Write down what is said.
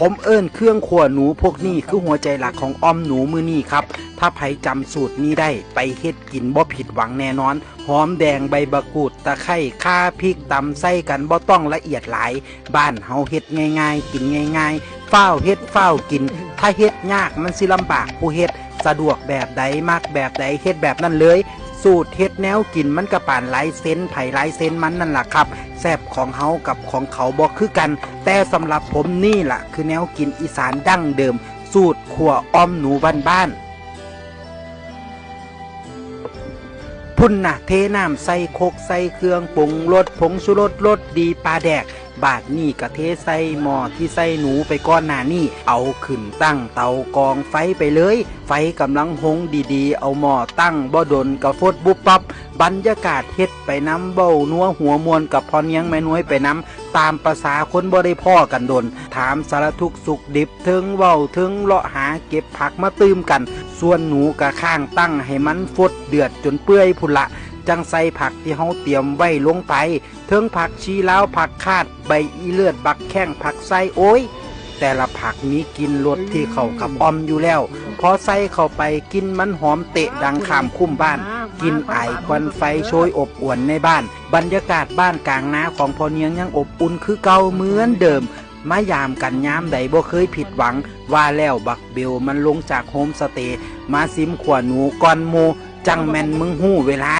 ผมเอิ้นเครื่องขั่วหนูพวกนี้คือหัวใจหลักของอ้อมหนูมื้อนี้ครับถ้าไผจำสูตรนี้ได้ไปเฮ็ดกินบ่ผิดหวังแน่นอนหอมแดงใบมะกรูดตะไคร้ข่าพริกตำใส่กันบ่ต้องละเอียดหลายบ้านเฮาเฮ็ดง่ายๆกินง่ายๆฟ้าวเฮ็ดฟ้าวกินถ้าเฮ็ดยากมันสิลำบากผู้เฮ็ดสะดวกแบบใดมักแบบใดเฮ็ดแบบนั้นเลยสูตรเฮ็ดแนวกินมันก็ปานหลายเซนไผหลายเซนมันนั่นล่ะครับแซ่บของเฮากับของเขาบ่คือกันแต่สำหรับผมนี่ล่ะคือแนวกินอีสานดั้งเดิมสูตรขั่วอ้อมหนูบ้านๆพุ่นน่ะเทน้ำใส่โคกใส่เครื่องปรุงรสผงชูรสรสดีปลาแดกบาดนี่กะเทใส่หม้อที่ใส่หนูไปก้อนหน้านี่เอาขึ้นตั้งเตากองไฟไปเลยไฟกำลังหงดีๆเอาหม้อตั้งบ่ดนกะฟดบุบปับบรรยากาศเฮ็ดไปน้ำเบ้านัวหัวมวนกับพอเนียงแม่น้อยไปน้ำตามประสาคนบ่ได้พ่อกันดนถามสารทุกสุขดิบถึงเว้าถึงเลาะหาเก็บผักมาตื้มกันส่วนหนูกะข้างตั้งให้มันฟดเดือดจนเปื่อยพุ่นละจังใส่ผักที่เฮาเตรียมไว้ลงไปเทิงผักชีลาวผักคาดใบอีเลือดบักแข้งผักไส้โอ้ยแต่ละผักมีกินรสที่เข้ากับอ้อมอยู่แล้วพอใส่เข้าไปกินมันหอมเตะดังข้ามคุ้มบ้านกินไอควันไฟโชยอบอวนในบ้านบรรยากาศบ้านกลางนาของพ่อเนียงยังอบอุ่นคือเก่าเหมือนเดิมมายามกันยามใดบ่เคยผิดหวังว่าแล้วบักเบลมันลงจากโฮมสเตย์มาซิมขั่วหนูก่อนโมจังแม่นมึงหู้เวลา